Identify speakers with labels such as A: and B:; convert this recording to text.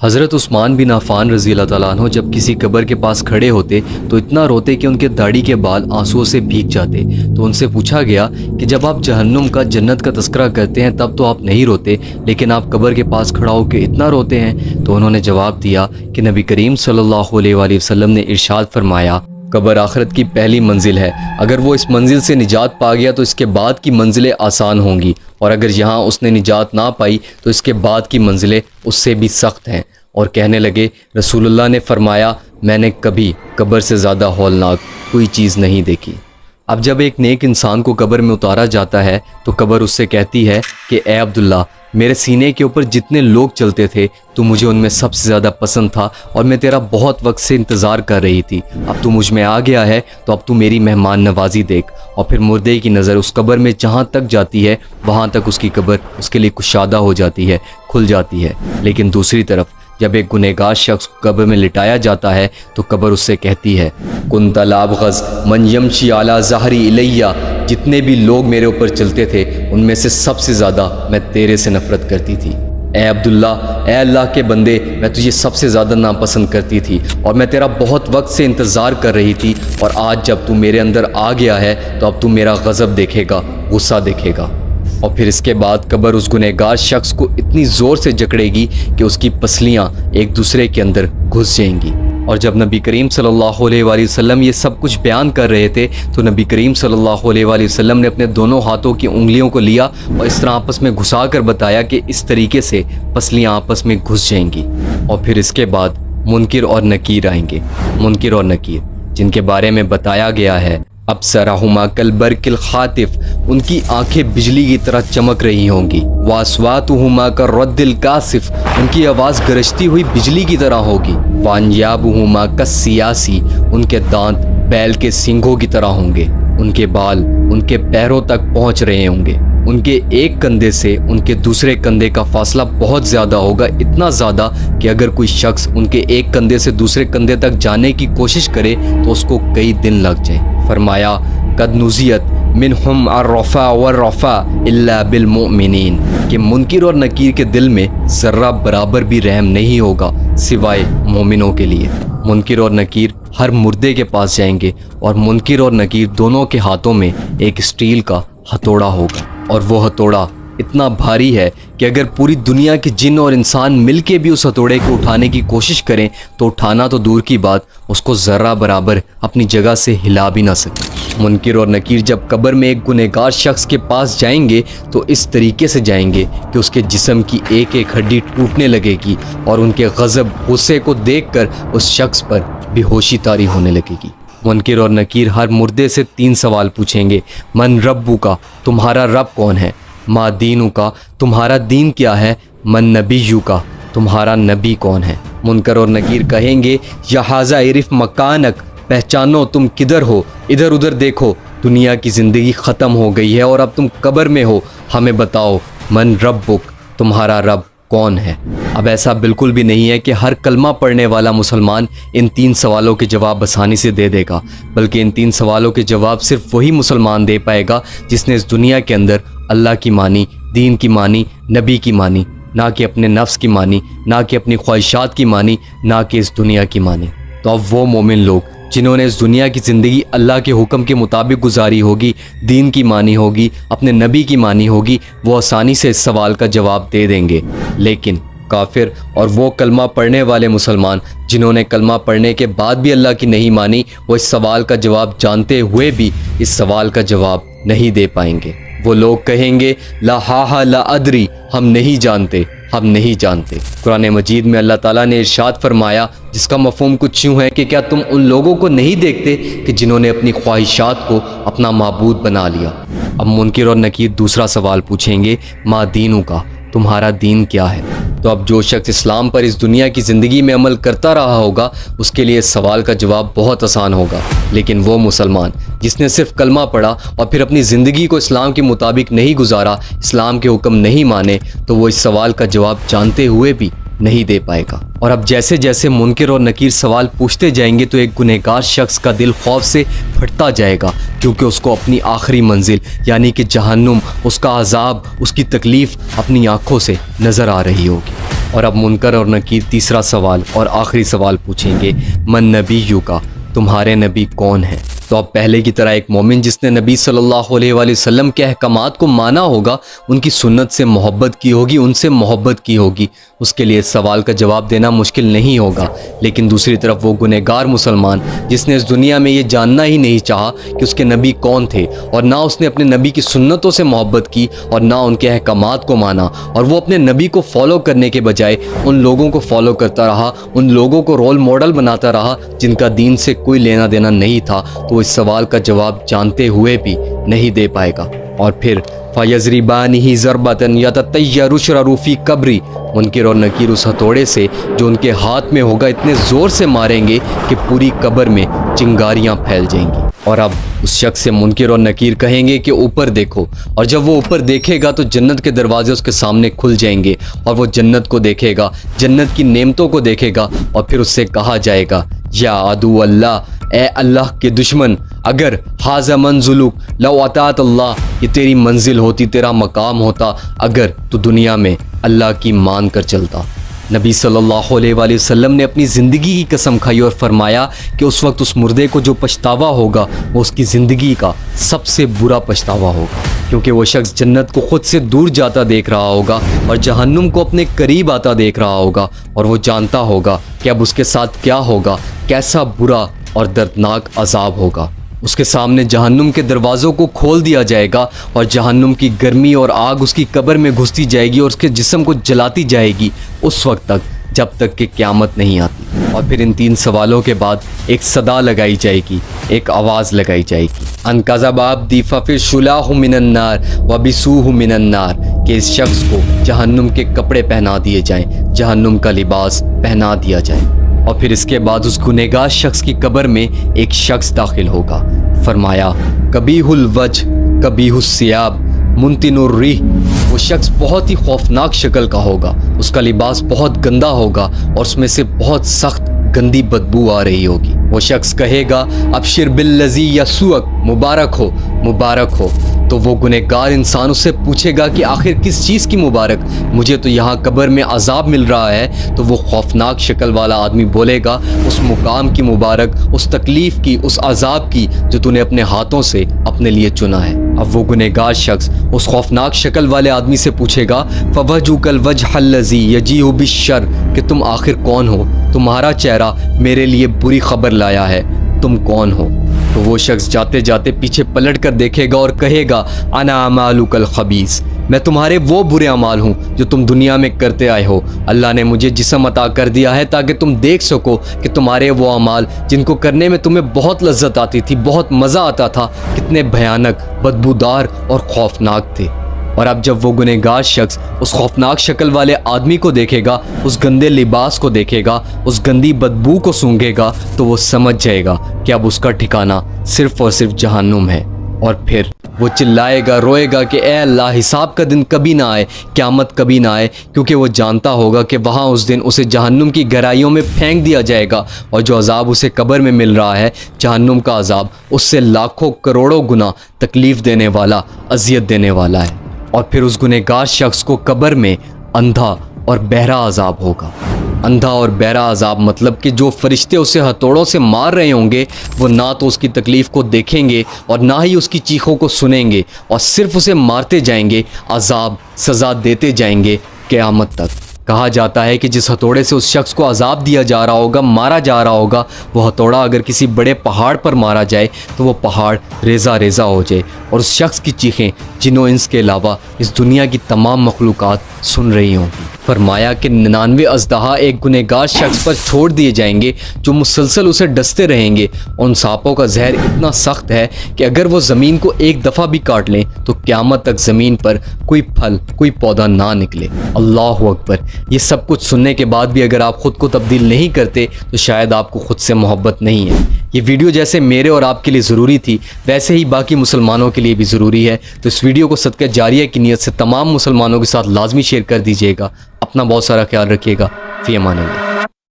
A: حضرت عثمان بن عفان رضی اللہ تعالیٰ عنہ جب کسی قبر کے پاس کھڑے ہوتے تو اتنا روتے کہ ان کے داڑھی کے بال آنسوؤں سے بھیگ جاتے۔ تو ان سے پوچھا گیا کہ جب آپ جہنم کا، جنت کا تذکرہ کرتے ہیں تب تو آپ نہیں روتے، لیکن آپ قبر کے پاس کھڑا ہو کے اتنا روتے ہیں؟ تو انہوں نے جواب دیا کہ نبی کریم صلی اللہ علیہ وآلہ وسلم نے ارشاد فرمایا، قبر آخرت کی پہلی منزل ہے، اگر وہ اس منزل سے نجات پا گیا تو اس کے بعد کی منزلیں آسان ہوں گی، اور اگر یہاں اس نے نجات نہ پائی تو اس کے بعد کی منزلیں اس سے بھی سخت ہیں۔ اور کہنے لگے، رسول اللہ نے فرمایا، میں نے کبھی قبر سے زیادہ ہولناک کوئی چیز نہیں دیکھی۔ اب جب ایک نیک انسان کو قبر میں اتارا جاتا ہے تو قبر اس سے کہتی ہے کہ اے عبداللہ، میرے سینے کے اوپر جتنے لوگ چلتے تھے تو مجھے ان میں سب سے زیادہ پسند تھا، اور میں تیرا بہت وقت سے انتظار کر رہی تھی، اب تو مجھ میں آ گیا ہے تو اب تو میری مہمان نوازی دیکھ۔ اور پھر مردے کی نظر اس قبر میں جہاں تک جاتی ہے وہاں تک اس کی قبر اس کے لیے کشادہ ہو جاتی ہے، کھل جاتی ہے۔ لیکن دوسری طرف جب ایک گنہگار شخص کو قبر میں لٹایا جاتا ہے تو قبر اس سے کہتی ہے، کنت لابغض من یمشی علی ظہری الیہ، جتنے بھی لوگ میرے اوپر چلتے تھے ان میں سے سب سے زیادہ میں تیرے سے نفرت کرتی تھی۔ اے عبداللہ، اے اللہ کے بندے، میں تجھے سب سے زیادہ ناپسند کرتی تھی، اور میں تیرا بہت وقت سے انتظار کر رہی تھی، اور آج جب تو میرے اندر آ گیا ہے تو اب تو میرا غضب دیکھے گا، غصہ دیکھے گا۔ اور پھر اس کے بعد قبر اس گنہگار شخص کو اتنی زور سے جکڑے گی کہ اس کی پسلیاں ایک دوسرے کے اندر گھس جائیں گی۔ اور جب نبی کریم صلی اللہ علیہ وآلہ وسلم یہ سب کچھ بیان کر رہے تھے تو نبی کریم صلی اللہ علیہ وآلہ وسلم نے اپنے دونوں ہاتھوں کی انگلیوں کو لیا اور اس طرح آپس میں گھسا کر بتایا کہ اس طریقے سے پسلیاں آپس میں گھس جائیں گی۔ اور پھر اس کے بعد منکر اور نکیر آئیں گے۔ منکر اور نکیر جن کے بارے میں بتایا گیا ہے، ابصرہما کالبرق الخاطف، ان کی آنکھیں بجلی کی طرح چمک رہی ہوں گی، واصواتہما کالرد الکاسف، ان کی آواز گرجتی ہوئی بجلی کی طرح ہوگی، وانیابہما کالسیاسی، ان کے دانت بیل کے سینگوں کی طرح ہوں گے، ان کے بال ان کے پیروں تک پہنچ رہے ہوں گے، ان کے ایک کندھے سے ان کے دوسرے کندھے کا فاصلہ بہت زیادہ ہوگا، اتنا زیادہ کہ اگر کوئی شخص ان کے ایک کندھے سے دوسرے کندھے تک جانے کی کوشش کرے تو اس کو کئی دن لگ جائیں۔ فرمایا، قد نزیت منہم الرفا والرفا الا بالمؤمنین، کہ منکر اور نکیر کے دل میں ذرہ برابر بھی رحم نہیں ہوگا سوائے مومنوں کے لیے۔ منکر اور نکیر ہر مردے کے پاس جائیں گے، اور منکر اور نکیر دونوں کے ہاتھوں میں ایک اسٹیل کا ہتھوڑا ہوگا، اور وہ ہتھوڑا اتنا بھاری ہے کہ اگر پوری دنیا کے جن اور انسان مل کے بھی اس ہتھوڑے کو اٹھانے کی کوشش کریں تو اٹھانا تو دور کی بات، اس کو ذرہ برابر اپنی جگہ سے ہلا بھی نہ سکے۔ منکر اور نکیر جب قبر میں ایک گنہگار شخص کے پاس جائیں گے تو اس طریقے سے جائیں گے کہ اس کے جسم کی ایک ایک ہڈی ٹوٹنے لگے گی، اور ان کے غضب، غصے کو دیکھ کر اس شخص پر بے ہوشی طاری ہونے لگے گی۔ منکر اور نکیر ہر مردے سے 3 سوال پوچھیں گے، من ربو کا، تمہارا رب کون ہے؟ ما دینو کا، تمہارا دین کیا ہے؟ من نبیو کا، تمہارا نبی کون ہے؟ منکر اور نکیر کہیں گے، یا حاذا عرف مکانک، پہچانو تم کدھر ہو، ادھر ادھر دیکھو، دنیا کی زندگی ختم ہو گئی ہے اور اب تم قبر میں ہو، ہمیں بتاؤ من ربک، تمہارا رب کون ہے؟ اب ایسا بالکل بھی نہیں ہے کہ ہر کلمہ پڑھنے والا مسلمان ان 3 سوالوں کے جواب آسانی سے دے دے گا، بلکہ ان 3 سوالوں کے جواب صرف وہی مسلمان دے پائے گا جس نے اس دنیا کے اندر اللہ کی مانی، دین کی مانی، نبی کی مانی، نہ کہ اپنے نفس کی مانی، نہ کہ اپنی خواہشات کی مانی، نہ کہ اس دنیا کی مانی۔ تو اب وہ مومن لوگ جنہوں نے اس دنیا کی زندگی اللہ کے حکم کے مطابق گزاری ہوگی، دین کی مانی ہوگی، اپنے نبی کی مانی ہوگی، وہ آسانی سے اس سوال کا جواب دے دیں گے۔ لیکن کافر اور وہ کلمہ پڑھنے والے مسلمان جنہوں نے کلمہ پڑھنے کے بعد بھی اللہ کی نہیں مانی، وہ اس سوال کا جواب جانتے ہوئے بھی اس سوال کا جواب نہیں دے پائیں گے۔ وہ لوگ کہیں گے، لا ہا لا ادری، ہم نہیں جانتے، ہم نہیں جانتے۔ قرآن مجید میں اللہ تعالیٰ نے ارشاد فرمایا، جس کا مفہوم کچھ یوں ہے کہ کیا تم ان لوگوں کو نہیں دیکھتے کہ جنہوں نے اپنی خواہشات کو اپنا معبود بنا لیا؟ اب منکر اور نکیر دوسرا سوال پوچھیں گے، ما دینو کا، تمہارا دین کیا ہے؟ تو اب جو شخص اسلام پر اس دنیا کی زندگی میں عمل کرتا رہا ہوگا اس کے لیے اس سوال کا جواب بہت آسان ہوگا، لیکن وہ مسلمان جس نے صرف کلمہ پڑھا اور پھر اپنی زندگی کو اسلام کے مطابق نہیں گزارا، اسلام کے حکم نہیں مانے، تو وہ اس سوال کا جواب جانتے ہوئے بھی نہیں دے پائے گا۔ اور اب جیسے جیسے منکر اور نکیر سوال پوچھتے جائیں گے تو ایک گنہگار شخص کا دل خوف سے پھٹتا جائے گا، کیونکہ اس کو اپنی آخری منزل یعنی کہ جہنم، اس کا عذاب، اس کی تکلیف اپنی آنکھوں سے نظر آ رہی ہوگی۔ اور اب منکر اور نکیر تیسرا سوال اور آخری سوال پوچھیں گے، من نبیو کا، تمہارے نبی کون ہیں؟ تو اب پہلے کی طرح ایک مومن جس نے نبی صلی اللہ علیہ وآلہ وسلم کے احکامات کو مانا ہوگا، ان کی سنت سے محبت کی ہوگی، ان سے محبت کی ہوگی، اس کے لیے اس سوال کا جواب دینا مشکل نہیں ہوگا۔ لیکن دوسری طرف وہ گنہگار مسلمان جس نے اس دنیا میں یہ جاننا ہی نہیں چاہا کہ اس کے نبی کون تھے، اور نہ اس نے اپنے نبی کی سنتوں سے محبت کی اور نہ ان کے احکامات کو مانا، اور وہ اپنے نبی کو فالو کرنے کے بجائے ان لوگوں کو فالو کرتا رہا، ان لوگوں کو رول ماڈل بناتا رہا جن کا دین سے کوئی لینا دینا نہیں تھا، تو اس سوال کا جواب جانتے ہوئے بھی نہیں دے پائے گا۔ اور پھر فَيَضْرِبَانِهِ ضَرْبَةً يَتَطَيَّرُ شَرَرُ فِي قَبْرِي، منکر اور نکیر اس ہتھوڑے سے جو ان کے ہاتھ میں ہوگا اتنے زور سے ماریں گے کہ پوری قبر میں چنگاریاں پھیل جائیں گی۔ اور اب اس شخص سے منکر اور نکیر کہیں گے کہ اوپر دیکھو، اور جب وہ اوپر دیکھے گا تو جنت کے دروازے اس کے سامنے کھل جائیں گے، اور وہ جنت کو دیکھے گا، جنت کی نعمتوں کو دیکھے گا، اور پھر اس سے کہا جائے گا، یا عدو اللہ، اے اللہ کے دشمن، اگر ھذا منزلک لو اطاعت اللہ، یہ تیری منزل ہوتی، تیرا مقام ہوتا اگر تو دنیا میں اللہ کی مان کر چلتا۔ نبی صلی اللہ علیہ وآلہ وسلم نے اپنی زندگی کی قسم کھائی اور فرمایا کہ اس وقت اس مردے کو جو پچھتاوا ہوگا وہ اس کی زندگی کا سب سے برا پچھتاوا ہوگا، کیونکہ وہ شخص جنت کو خود سے دور جاتا دیکھ رہا ہوگا اور جہنم کو اپنے قریب آتا دیکھ رہا ہوگا، اور وہ جانتا ہوگا کہ اب اس کے ساتھ کیا ہوگا، کیسا برا اور دردناک عذاب ہوگا۔ اس کے سامنے جہنم کے دروازوں کو کھول دیا جائے گا، اور جہنم کی گرمی اور آگ اس کی قبر میں گھستی جائے گی اور اس کے جسم کو جلاتی جائے گی اس وقت تک جب تک کہ قیامت نہیں آتی۔ اور پھر ان تین سوالوں کے بعد ایک صدا لگائی جائے گی، ایک آواز لگائی جائے گی، ان کذب عبدی ففشلاه من النار وبسوه من النار، کہ اس شخص کو جہنم کے کپڑے پہنا دیے جائیں، جہنم کا لباس پہنا دیا جائے۔ اور پھر اس کے بعد اس گنہگار شخص کی قبر میں ایک شخص داخل ہوگا۔ فرمایا، قبیح الوجہ قبیح الثیاب منتن الریح، وہ شخص بہت ہی خوفناک شکل کا ہوگا، اس کا لباس بہت گندا ہوگا اور اس میں سے بہت سخت گندی بدبو آ رہی ہوگی۔ وہ شخص کہے گا، ابشر بالذی یسوءک، مبارک ہو، مبارک ہو۔ تو وہ گنہگار انسان اس سے پوچھے گا کہ آخر کس چیز کی مبارک، مجھے تو یہاں قبر میں عذاب مل رہا ہے۔ تو وہ خوفناک شکل والا آدمی بولے گا، اس مقام کی مبارک، اس تکلیف کی، اس عذاب کی جو تو نے اپنے ہاتھوں سے اپنے لیے چنا ہے۔ اب وہ گنہگار شخص اس خوفناک شکل والے آدمی سے پوچھے گا، فوجھک الوجہ الذی یجیء بالشر، کہ تم آخر کون ہو، تمہارا چہرہ میرے لیے بری خبر لایا ہے، تم کون ہو؟ تو وہ شخص جاتے جاتے پیچھے پلٹ کر دیکھے گا اور کہے گا، انا اعمالک الخبیث، میں تمہارے وہ برے اعمال ہوں جو تم دنیا میں کرتے آئے ہو۔ اللہ نے مجھے جسم عطا کر دیا ہے تاکہ تم دیکھ سکو کہ تمہارے وہ اعمال جن کو کرنے میں تمہیں بہت لذت آتی تھی، بہت مزہ آتا تھا، کتنے بھیانک، بدبودار اور خوفناک تھے۔ اور اب جب وہ گنہگار شخص اس خوفناک شکل والے آدمی کو دیکھے گا، اس گندے لباس کو دیکھے گا، اس گندی بدبو کو سونگھے گا، تو وہ سمجھ جائے گا کہ اب اس کا ٹھکانہ صرف اور صرف جہنم ہے۔ اور پھر وہ چلائے گا، روئے گا کہ اے اللہ، حساب کا دن کبھی نہ آئے، قیامت کبھی نہ آئے، کیونکہ وہ جانتا ہوگا کہ وہاں اس دن اسے جہنم کی گہرائیوں میں پھینک دیا جائے گا، اور جو عذاب اسے قبر میں مل رہا ہے، جہنم کا عذاب، اس سے لاکھوں کروڑوں گنا تکلیف دینے والا، اذیت دینے والا ہے۔ اور پھر اس گنہگار شخص کو قبر میں اندھا اور بہرا عذاب ہوگا۔ اندھا اور بہرا عذاب مطلب کہ جو فرشتے اسے ہتھوڑوں سے مار رہے ہوں گے وہ نہ تو اس کی تکلیف کو دیکھیں گے اور نہ ہی اس کی چیخوں کو سنیں گے، اور صرف اسے مارتے جائیں گے، عذاب سزا دیتے جائیں گے قیامت تک۔ کہا جاتا ہے کہ جس ہتھوڑے سے اس شخص کو عذاب دیا جا رہا ہوگا، مارا جا رہا ہوگا، وہ ہتھوڑا اگر کسی بڑے پہاڑ پر مارا جائے تو وہ پہاڑ ریزہ ریزہ ہو جائے، اور اس شخص کی چیخیں جن و انس کے علاوہ اس دنیا کی تمام مخلوقات سن رہی ہوں گی۔ فرمایا کہ 99 اژدہا ایک گنہگار شخص پر چھوڑ دیے جائیں گے جو مسلسل اسے ڈستے رہیں گے۔ ان سانپوں کا زہر اتنا سخت ہے کہ اگر وہ زمین کو ایک دفعہ بھی کاٹ لیں تو قیامت تک زمین پر کوئی پھل، کوئی پودا نہ نکلے۔ اللہ اکبر! یہ سب کچھ سننے کے بعد بھی اگر آپ خود کو تبدیل نہیں کرتے تو شاید آپ کو خود سے محبت نہیں ہے۔ یہ ویڈیو جیسے میرے اور آپ کے لیے ضروری تھی ویسے ہی باقی مسلمانوں کے لیے بھی ضروری ہے، تو اس ویڈیو کو صدقہ جاریہ کی نیت سے تمام مسلمانوں کے ساتھ لازمی شیئر کر دیجیے گا۔ اپنا بہت سارا خیال رکھیے گا۔ فی امان اللہ۔